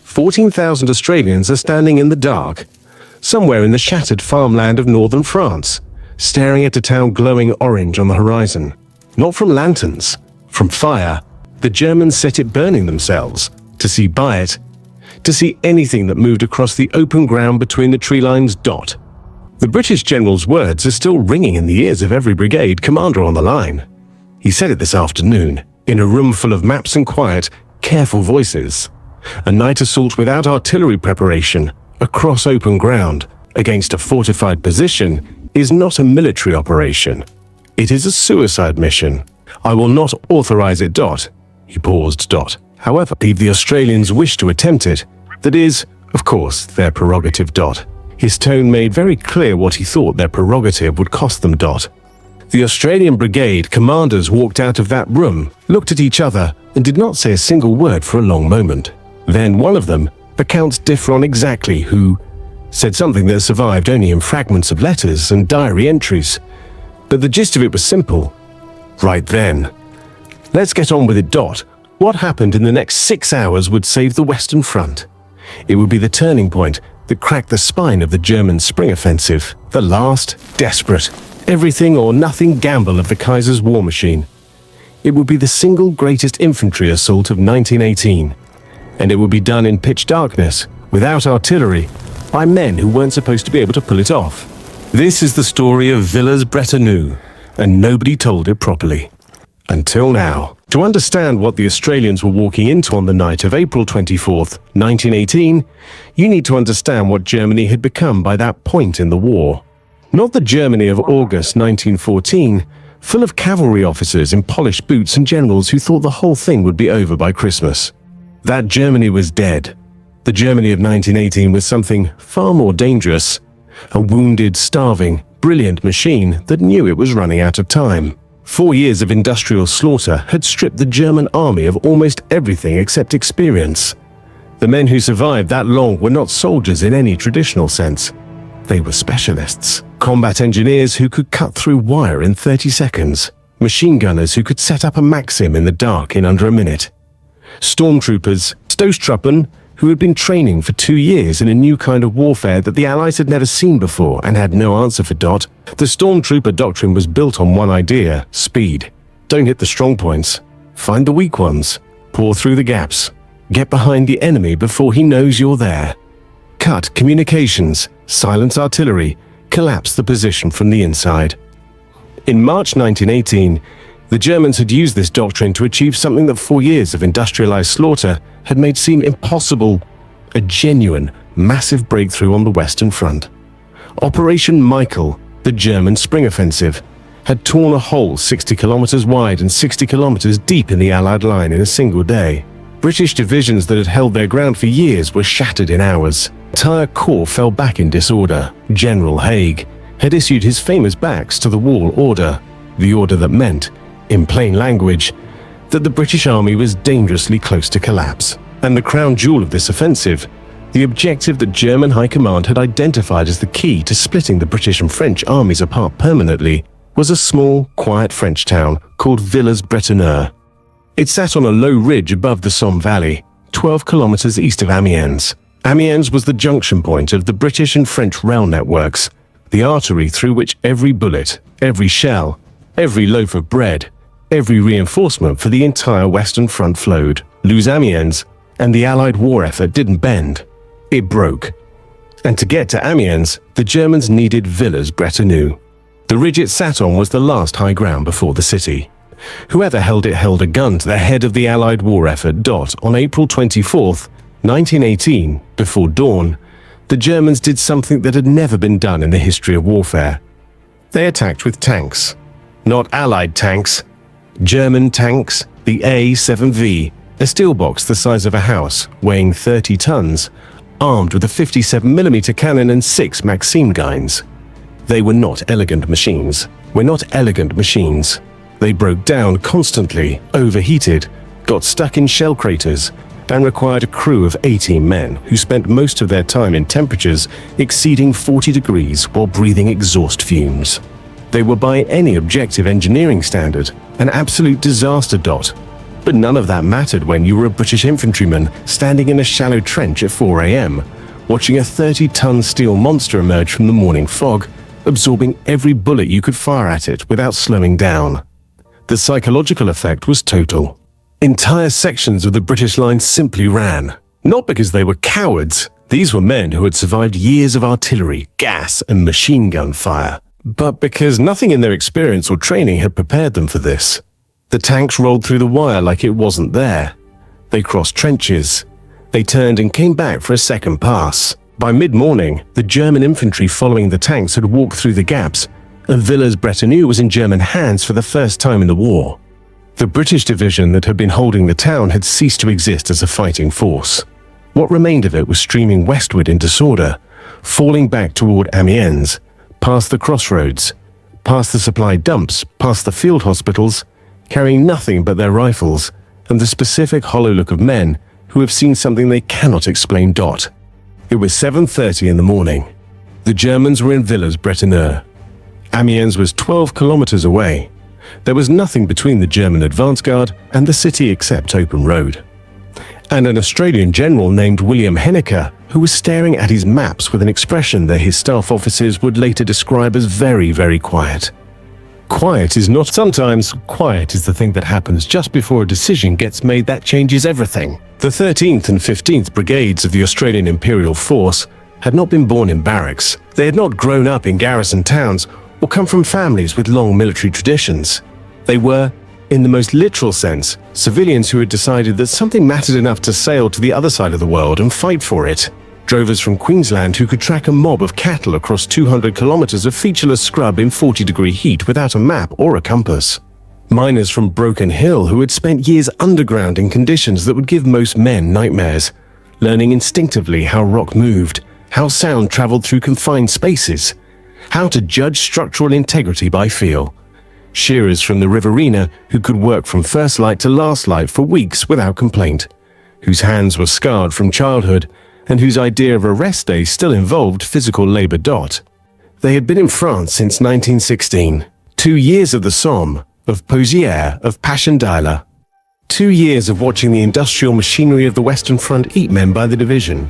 14,000 Australians are standing in the dark, somewhere in the shattered farmland of northern France, staring at a town glowing orange on the horizon. Not from lanterns, from fire. The Germans set it burning themselves, to see by it, to see anything that moved across the open ground between the tree lines. The British general's words are still ringing in the ears of every brigade commander on the line. He said it this afternoon, in a room full of maps and quiet, careful voices. A night assault without artillery preparation, across open ground, against a fortified position, is not a military operation. It is a suicide mission. I will not authorize it. He paused. However, if the Australians wish to attempt it, that is, of course, their prerogative. His tone made very clear what he thought their prerogative would cost them. The Australian brigade commanders walked out of that room, looked at each other, and did not say a single word for a long moment. Then one of them, the Count Diffron exactly, who said something that survived only in fragments of letters and diary entries. But the gist of it was simple. Right then. Let's get on with it. What happened in the next 6 hours would save the Western Front. It would be the turning point that cracked the spine of the German spring offensive, the last, desperate, everything or nothing gamble of the Kaiser's war machine. It would be the single greatest infantry assault of 1918. And it would be done in pitch darkness, without artillery, by men who weren't supposed to be able to pull it off. This is the story of Villers-Bretonneux, and nobody told it properly. Until now. To understand what the Australians were walking into on the night of April 24th, 1918, you need to understand what Germany had become by that point in the war. Not the Germany of August 1914, full of cavalry officers in polished boots and generals who thought the whole thing would be over by Christmas. That Germany was dead. The Germany of 1918 was something far more dangerous. A wounded, starving, brilliant machine that knew it was running out of time. 4 years of industrial slaughter had stripped the German army of almost everything except experience. The men who survived that long were not soldiers in any traditional sense. They were specialists. Combat engineers who could cut through wire in 30 seconds. Machine gunners who could set up a Maxim in the dark in under a minute. Stormtroopers, Stoßtruppen, who had been training for 2 years in a new kind of warfare that the Allies had never seen before and had no answer for. The Stormtrooper doctrine was built on one idea: speed. Don't hit the strong points. Find the weak ones. Pour through the gaps. Get behind the enemy before he knows you're there. Cut communications, silence artillery, collapse the position from the inside. In March 1918, the Germans had used this doctrine to achieve something that 4 years of industrialized slaughter had made seem impossible: a genuine, massive breakthrough on the Western Front. Operation Michael, the German spring offensive, had torn a hole 60 kilometers wide and 60 kilometers deep in the Allied line in a single day. British divisions that had held their ground for years were shattered in hours. Entire corps fell back in disorder. General Haig had issued his famous backs to the wall order, the order that meant, in plain language, that the British army was dangerously close to collapse. And the crown jewel of this offensive, the objective that German High Command had identified as the key to splitting the British and French armies apart permanently, was a small, quiet French town called Villers-Bretonneux. It sat on a low ridge above the Somme Valley, 12 kilometers east of Amiens. Amiens was the junction point of the British and French rail networks, the artery through which every bullet, every shell, every loaf of bread, every reinforcement for the entire Western Front flowed. Lose Amiens, and the Allied war effort didn't bend. It broke. And to get to Amiens, the Germans needed Villers-Bretonneux. The ridge it sat on was the last high ground before the city. Whoever held it held a gun to the head of the Allied war effort. On April 24th, 1918, before dawn, the Germans did something that had never been done in the history of warfare. They attacked with tanks. Not Allied tanks. German tanks, the A7V, a steel box the size of a house, weighing 30 tons, armed with a 57mm cannon and 6 Maxim guns. They were not elegant machines. They broke down constantly, overheated, got stuck in shell craters, and required a crew of 18 men who spent most of their time in temperatures exceeding 40 degrees while breathing exhaust fumes. They were by any objective engineering standard an absolute disaster. But none of that mattered when you were a British infantryman standing in a shallow trench at 4 a.m., watching a 30-ton steel monster emerge from the morning fog, absorbing every bullet you could fire at it without slowing down. The psychological effect was total. Entire sections of the British line simply ran. Not because they were cowards. These were men who had survived years of artillery, gas, and machine gun fire. But because nothing in their experience or training had prepared them for this. The tanks rolled through the wire like it wasn't there. They crossed trenches. They turned and came back for a second pass. By mid-morning, the German infantry following the tanks had walked through the gaps, and Villers-Bretonneux was in German hands for the first time in the war. The British division that had been holding the town had ceased to exist as a fighting force. What remained of it was streaming westward in disorder, falling back toward Amiens, past the crossroads, past the supply dumps, past the field hospitals, carrying nothing but their rifles and the specific hollow look of men who have seen something they cannot explain. It was 7:30 in the morning. The Germans were in Villers-Bretonneux. Amiens was 12 kilometers away. There was nothing between the German advance guard and the city except open road. And an Australian general named William Henniker, who was staring at his maps with an expression that his staff officers would later describe as very, very quiet. Quiet is not sometimes. Quiet is the thing that happens just before a decision gets made that changes everything. The 13th and 15th Brigades of the Australian Imperial Force had not been born in barracks. They had not grown up in garrison towns or come from families with long military traditions. They were, in the most literal sense, civilians who had decided that something mattered enough to sail to the other side of the world and fight for it. Drovers from Queensland who could track a mob of cattle across 200 kilometers of featureless scrub in 40-degree heat without a map or a compass. Miners from Broken Hill who had spent years underground in conditions that would give most men nightmares, learning instinctively how rock moved, how sound traveled through confined spaces, how to judge structural integrity by feel. Shearers from the Riverina who could work from first light to last light for weeks without complaint, whose hands were scarred from childhood, and whose idea of a rest day still involved physical labor. They had been in France since 1916, 2 years of the Somme, of Pozières, of Passchendaele, 2 years of watching the industrial machinery of the Western Front eat men by the division.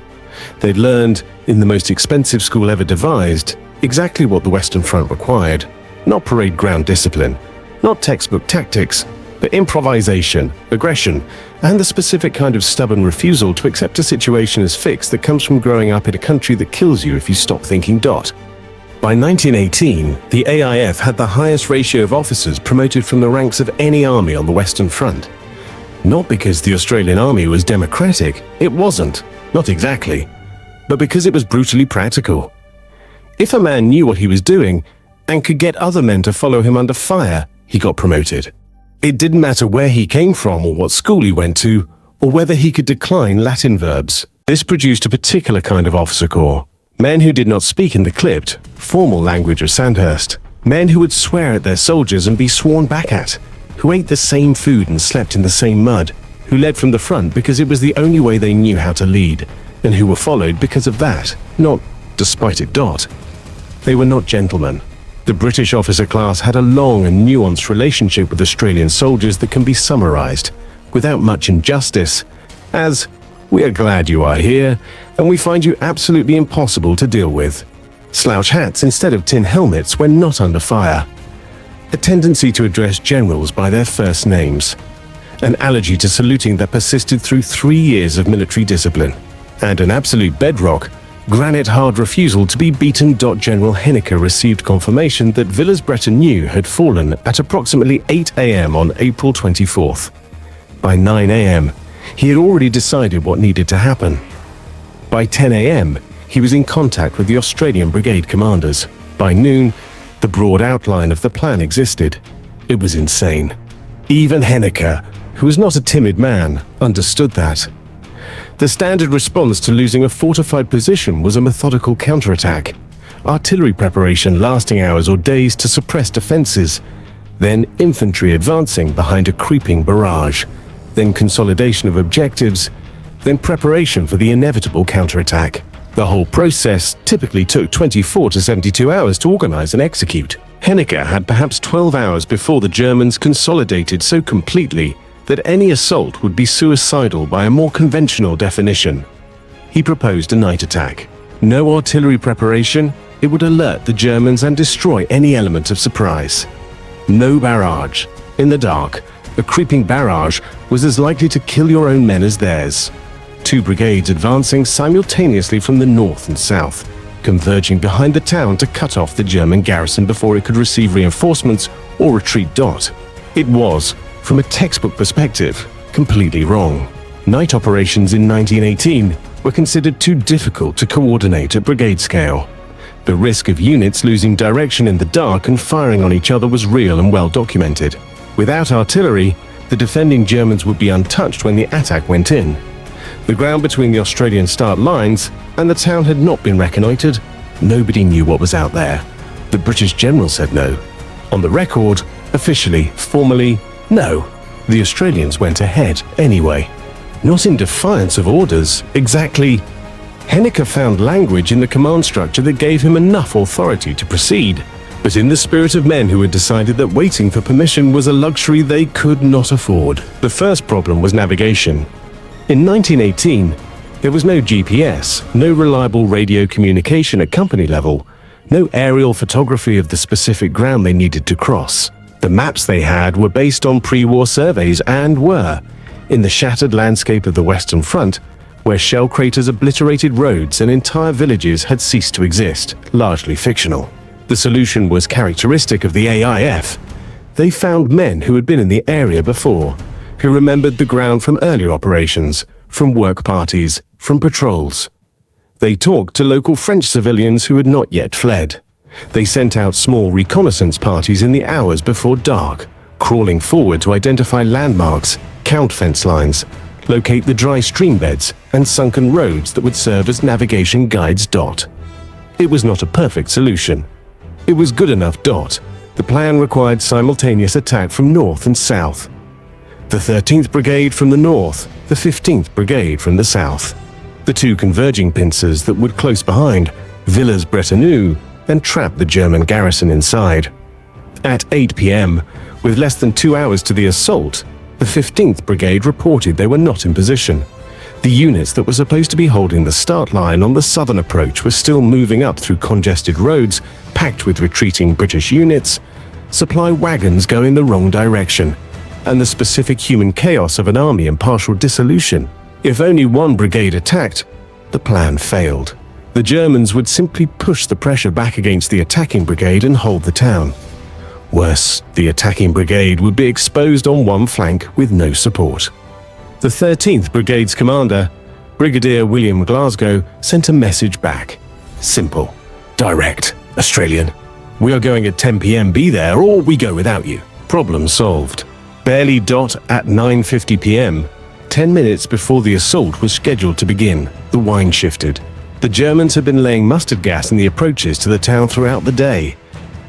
They'd learned, in the most expensive school ever devised, exactly what the Western Front required. Not parade ground discipline, not textbook tactics, but improvisation, aggression, and the specific kind of stubborn refusal to accept a situation as fixed that comes from growing up in a country that kills you if you stop thinking. By 1918, the AIF had the highest ratio of officers promoted from the ranks of any army on the Western Front. Not because the Australian Army was democratic, it wasn't, not exactly, but because it was brutally practical. If a man knew what he was doing and could get other men to follow him under fire, he got promoted. It didn't matter where he came from or what school he went to, or whether he could decline Latin verbs. This produced a particular kind of officer corps. Men who did not speak in the clipped, formal language of Sandhurst. Men who would swear at their soldiers and be sworn back at. Who ate the same food and slept in the same mud. Who led from the front because it was the only way they knew how to lead. And who were followed because of that, not despite it. They were not gentlemen. The British officer class had a long and nuanced relationship with Australian soldiers that can be summarized, without much injustice, as, "We are glad you are here, and we find you absolutely impossible to deal with." Slouch hats instead of tin helmets when not under fire. A tendency to address generals by their first names. An allergy to saluting that persisted through 3 years of military discipline. And an absolute bedrock, granite-hard refusal to be beaten. General Henniker received confirmation that Villers-Bretonneux had fallen at approximately 8 a.m. on April 24th. By 9 a.m., he had already decided what needed to happen. By 10 a.m., he was in contact with the Australian Brigade commanders. By noon, the broad outline of the plan existed. It was insane. Even Henniker, who was not a timid man, understood that. The standard response to losing a fortified position was a methodical counterattack. Artillery preparation lasting hours or days to suppress defenses. Then infantry advancing behind a creeping barrage. Then consolidation of objectives. Then preparation for the inevitable counterattack. The whole process typically took 24 to 72 hours to organize and execute. Henniker had perhaps 12 hours before the Germans consolidated so completely that any assault would be suicidal by a more conventional definition. He proposed a night attack. No artillery preparation, it would alert the Germans and destroy any element of surprise. No barrage. In the dark, a creeping barrage was as likely to kill your own men as theirs. 2 brigades advancing simultaneously from the north and south, converging behind the town to cut off the German garrison before it could receive reinforcements or retreat. It was, from a textbook perspective, completely wrong. Night operations in 1918 were considered too difficult to coordinate at brigade scale. The risk of units losing direction in the dark and firing on each other was real and well documented. Without artillery, the defending Germans would be untouched when the attack went in. The ground between the Australian start lines and the town had not been reconnoitred. Nobody knew what was out there. The British general said no. On the record, officially, formally, no. The Australians went ahead anyway. Not in defiance of orders, exactly. Henniker found language in the command structure that gave him enough authority to proceed, but in the spirit of men who had decided that waiting for permission was a luxury they could not afford. The first problem was navigation. In 1918, there was no GPS, no reliable radio communication at company level, no aerial photography of the specific ground they needed to cross. The maps they had were based on pre-war surveys and were, in the shattered landscape of the Western Front, where shell craters obliterated roads and entire villages had ceased to exist, largely fictional. The solution was characteristic of the AIF. They found men who had been in the area before, who remembered the ground from earlier operations, from work parties, from patrols. They talked to local French civilians who had not yet fled. They sent out small reconnaissance parties in the hours before dark, crawling forward to identify landmarks, count fence lines, locate the dry stream beds and sunken roads that would serve as navigation guides. It was not a perfect solution. It was good enough. The plan required simultaneous attack from north and south. The 13th Brigade from the north, the 15th Brigade from the south. The 2 converging pincers that would close behind, Villers-Bretonneux, and trap the German garrison inside. At 8 p.m., with less than 2 hours to the assault, the 15th Brigade reported they were not in position. The units that were supposed to be holding the start line on the southern approach were still moving up through congested roads, packed with retreating British units, supply wagons going the wrong direction, and the specific human chaos of an army in partial dissolution. If only one brigade attacked, the plan failed. The Germans would simply push the pressure back against the attacking brigade and hold the town. Worse, the attacking brigade would be exposed on one flank with no support. The 13th Brigade's commander, Brigadier William Glasgow, sent a message back. Simple, direct, Australian. We are going at 10 p.m. Be there or we go without you. Problem solved. Barely at 9:50 p.m., 10 minutes before the assault was scheduled to begin, the wind shifted. The Germans had been laying mustard gas in the approaches to the town throughout the day,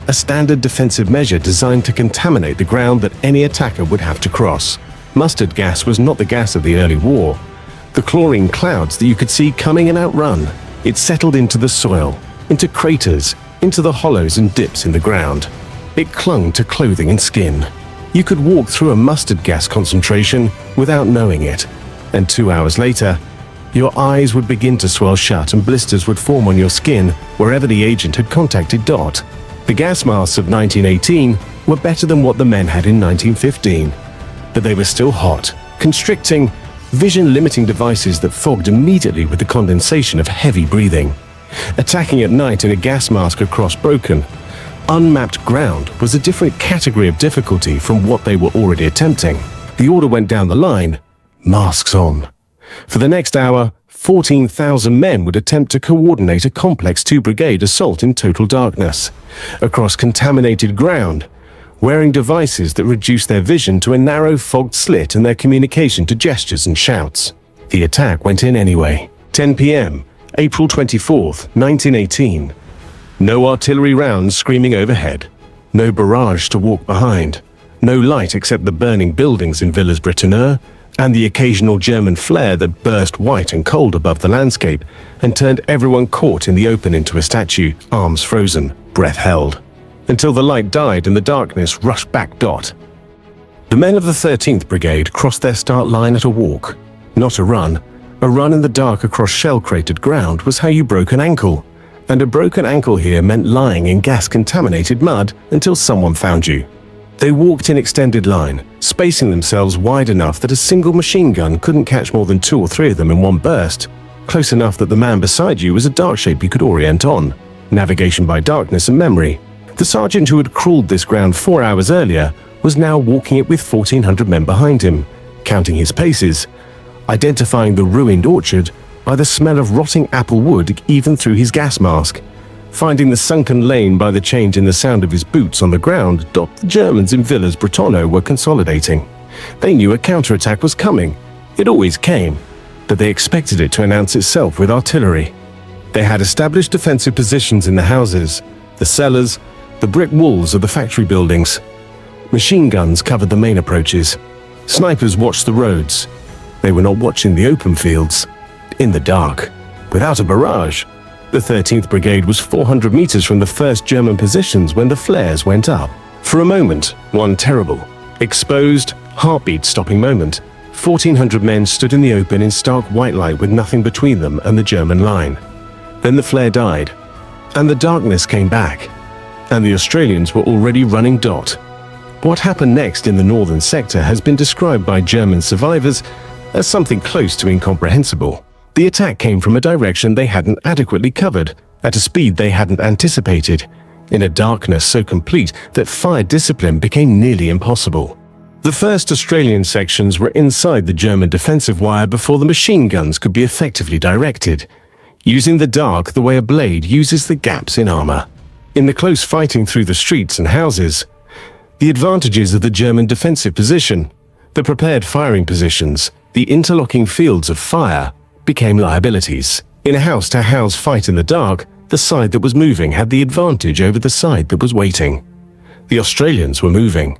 a standard defensive measure designed to contaminate the ground that any attacker would have to cross. Mustard gas was not the gas of the early war. The chlorine clouds that you could see coming and outrun. It settled into the soil, into craters, into the hollows and dips in the ground. It clung to clothing and skin. You could walk through a mustard gas concentration without knowing it, and 2 hours later, your eyes would begin to swell shut and blisters would form on your skin wherever the agent had contacted. The gas masks of 1918 were better than what the men had in 1915, but they were still hot, constricting, vision-limiting devices that fogged immediately with the condensation of heavy breathing. Attacking at night in a gas mask across broken, unmapped ground was a different category of difficulty from what they were already attempting. The order went down the line, masks on. For the next hour, 14,000 men would attempt to coordinate a complex 2-brigade assault in total darkness, across contaminated ground, wearing devices that reduced their vision to a narrow fogged slit in their communication to gestures and shouts. The attack went in anyway. 10 p.m., April 24th, 1918. No artillery rounds screaming overhead. No barrage to walk behind. No light except the burning buildings in Villers-Bretonneux and the occasional German flare that burst white and cold above the landscape and turned everyone caught in the open into a statue, arms frozen, breath held, until the light died and the darkness rushed back. The men of the 13th Brigade crossed their start line at a walk, not a run. A run in the dark across shell-cratered ground was how you broke an ankle, and a broken ankle here meant lying in gas-contaminated mud until someone found you. They walked in extended line, spacing themselves wide enough that a single machine gun couldn't catch more than 2 or 3 of them in one burst, close enough that the man beside you was a dark shape you could orient on, navigation by darkness and memory. The sergeant who had crawled this ground 4 hours earlier was now walking it with 1,400 men behind him, counting his paces, identifying the ruined orchard by the smell of rotting apple wood even through his gas mask, finding the sunken lane by the change in the sound of his boots on the ground. The Germans in Villers-Bretonneux were consolidating. They knew a counterattack was coming. It always came, but they expected it to announce itself with artillery. They had established defensive positions in the houses, the cellars, the brick walls of the factory buildings. Machine guns covered the main approaches. Snipers watched the roads. They were not watching the open fields. In the dark, without a barrage, the 13th Brigade was 400 meters from the first German positions when the flares went up. For a moment, one terrible, exposed, heartbeat-stopping moment, 1,400 men stood in the open in stark white light with nothing between them and the German line. Then the flare died, and the darkness came back, and the Australians were already running dot. What happened next in the northern sector has been described by German survivors as something close to incomprehensible. The attack came from a direction they hadn't adequately covered, at a speed they hadn't anticipated, in a darkness so complete that fire discipline became nearly impossible. The first Australian sections were inside the German defensive wire before the machine guns could be effectively directed, using the dark the way a blade uses the gaps in armor. In the close fighting through the streets and houses, the advantages of the German defensive position, the prepared firing positions, the interlocking fields of fire, became liabilities. In a house-to-house fight in the dark, the side that was moving had the advantage over the side that was waiting. The Australians were moving.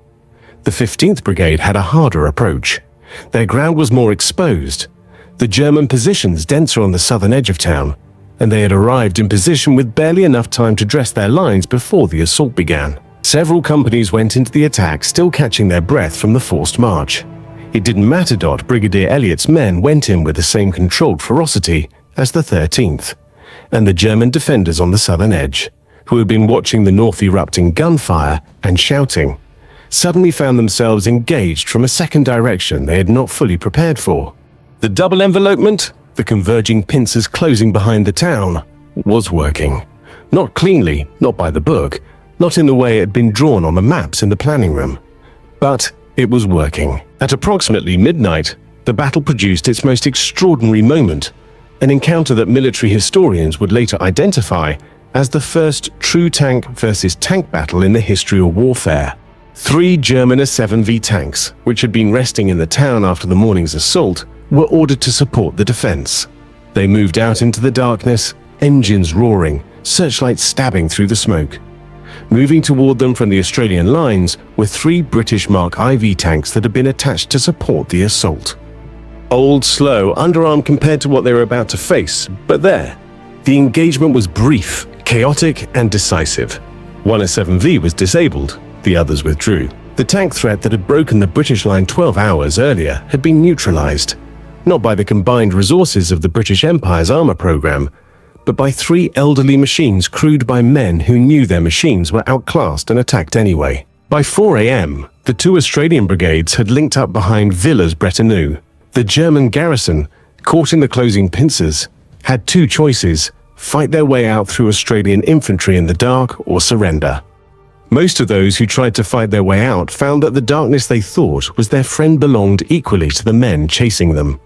The 15th Brigade had a harder approach. Their ground was more exposed, the German positions denser on the southern edge of town, and they had arrived in position with barely enough time to dress their lines before the assault began. Several companies went into the attack still catching their breath from the forced march. It didn't matter. Brigadier Elliott's men went in with the same controlled ferocity as the 13th, and the German defenders on the southern edge, who had been watching the north erupting gunfire and shouting, suddenly found themselves engaged from a second direction they had not fully prepared for. The double envelopment, the converging pincers closing behind the town, was working. Not cleanly, not by the book, not in the way it had been drawn on the maps in the planning room. But it was working. At approximately midnight, the battle produced its most extraordinary moment, an encounter that military historians would later identify as the first true tank versus tank battle in the history of warfare. 3 German A7V tanks, which had been resting in the town after the morning's assault, were ordered to support the defense. They moved out into the darkness, engines roaring, searchlights stabbing through the smoke. Moving toward them from the Australian lines were 3 British Mark IV tanks that had been attached to support the assault. Old, slow, underarmed compared to what they were about to face, but there. The engagement was brief, chaotic, and decisive. One A7V was disabled, the others withdrew. The tank threat that had broken the British line 12 hours earlier had been neutralized, not by the combined resources of the British Empire's armor program, but by 3 elderly machines crewed by men who knew their machines were outclassed and attacked anyway. By 4 a.m., the 2 Australian brigades had linked up behind Villers-Bretonneux. The German garrison, caught in the closing pincers, had 2 choices: fight their way out through Australian infantry in the dark or surrender. Most of those who tried to fight their way out found that the darkness they thought was their friend belonged equally to the men chasing them.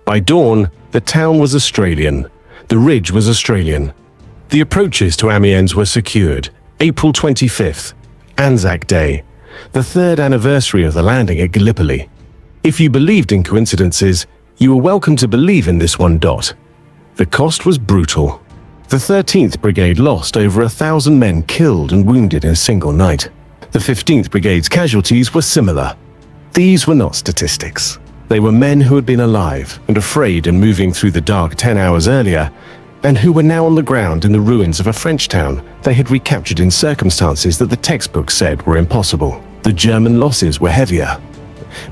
By dawn, the town was Australian. The ridge was Australian. The approaches to Amiens were secured. April 25th, Anzac Day, the 3rd anniversary of the landing at Gallipoli. If you believed in coincidences, you were welcome to believe in this one. The cost was brutal. The 13th Brigade lost over 1,000 men killed and wounded in a single night. The 15th Brigade's casualties were similar. These were not statistics. They were men who had been alive and afraid and moving through the dark 10 hours earlier, and who were now on the ground in the ruins of a French town they had recaptured in circumstances that the textbooks said were impossible. The German losses were heavier.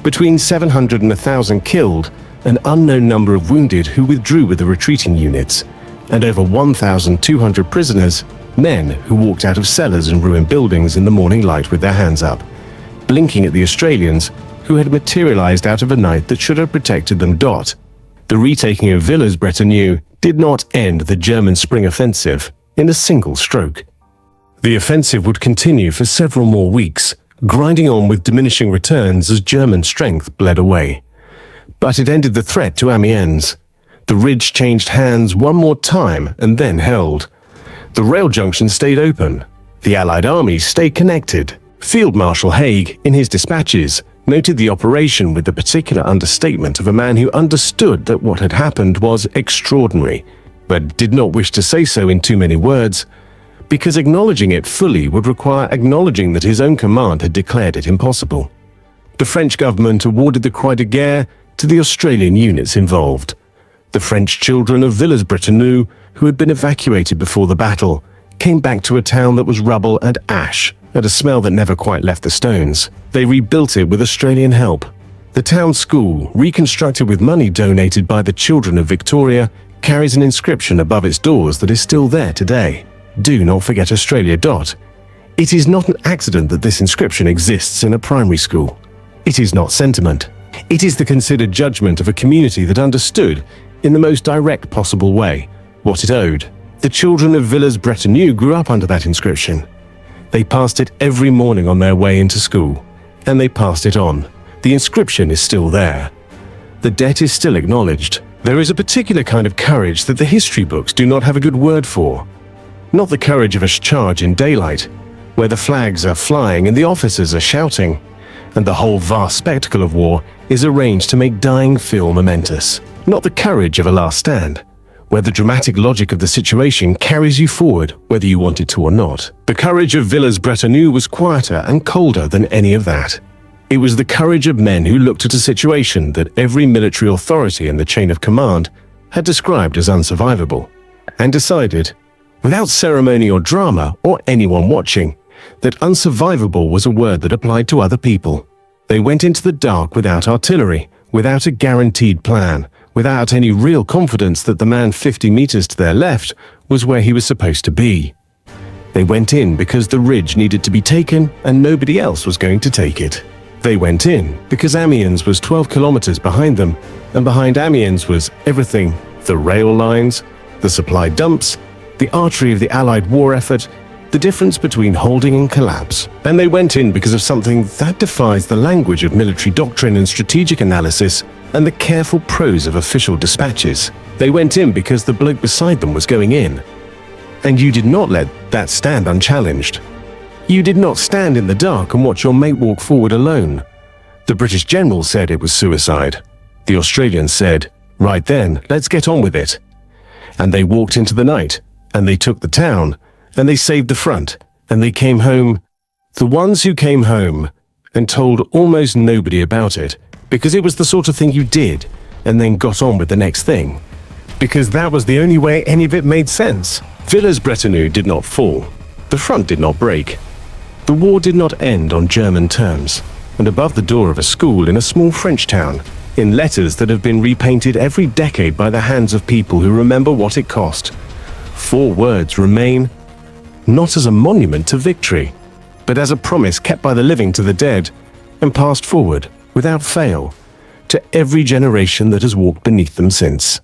Between 700 and 1,000 killed, an unknown number of wounded who withdrew with the retreating units, and over 1,200 prisoners, men who walked out of cellars and ruined buildings in the morning light with their hands up, blinking at the Australians who had materialized out of a night that should have protected them. The retaking of Villers-Bretonneux did not end the German spring offensive in a single stroke. The offensive would continue for several more weeks, grinding on with diminishing returns as German strength bled away. But it ended the threat to Amiens. The ridge changed hands one more time and then held. The rail junction stayed open. The Allied armies stayed connected. Field Marshal Haig, in his dispatches, noted the operation with the particular understatement of a man who understood that what had happened was extraordinary, but did not wish to say so in too many words, because acknowledging it fully would require acknowledging that his own command had declared it impossible. The French government awarded the Croix de Guerre to the Australian units involved. The French children of Villers-Bretonneux, who had been evacuated before the battle, came back to a town that was rubble and ash, and a smell that never quite left the stones. They rebuilt it with Australian help. The town school, reconstructed with money donated by the children of Victoria, carries an inscription above its doors that is still there today. Do not forget Australia. It is not an accident that this inscription exists in a primary school. It is not sentiment. It is the considered judgment of a community that understood, in the most direct possible way, what it owed. The children of Villers-Bretonneux grew up under that inscription. They passed it every morning on their way into school, and they passed it on. The inscription is still there. The debt is still acknowledged. There is a particular kind of courage that the history books do not have a good word for. Not the courage of a charge in daylight, where the flags are flying and the officers are shouting, and the whole vast spectacle of war is arranged to make dying feel momentous. Not the courage of a last stand, where the dramatic logic of the situation carries you forward whether you want it to or not. The courage of Villers-Bretonneux was quieter and colder than any of that. It was the courage of men who looked at a situation that every military authority in the chain of command had described as unsurvivable, and decided, without ceremony or drama or anyone watching, that unsurvivable was a word that applied to other people. They went into the dark without artillery, without a guaranteed plan, without any real confidence that the man 50 meters to their left was where he was supposed to be. They went in because the ridge needed to be taken and nobody else was going to take it. They went in because Amiens was 12 kilometers behind them, and behind Amiens was everything: the rail lines, the supply dumps, the artery of the Allied war effort, the difference between holding and collapse. And they went in because of something that defies the language of military doctrine and strategic analysis and the careful prose of official dispatches. They went in because the bloke beside them was going in. And you did not let that stand unchallenged. You did not stand in the dark and watch your mate walk forward alone. The British general said it was suicide. The Australians said, right then, let's get on with it. And they walked into the night, and they took the town, and they saved the front, and they came home. The ones who came home and told almost nobody about it, because it was the sort of thing you did, and then got on with the next thing. Because that was the only way any of it made sense. Villers-Bretonneux did not fall. The front did not break. The war did not end on German terms. And above the door of a school in a small French town, in letters that have been repainted every decade by the hands of people who remember what it cost, 4 words remain, not as a monument to victory, but as a promise kept by the living to the dead, and passed forward, without fail, to every generation that has walked beneath them since.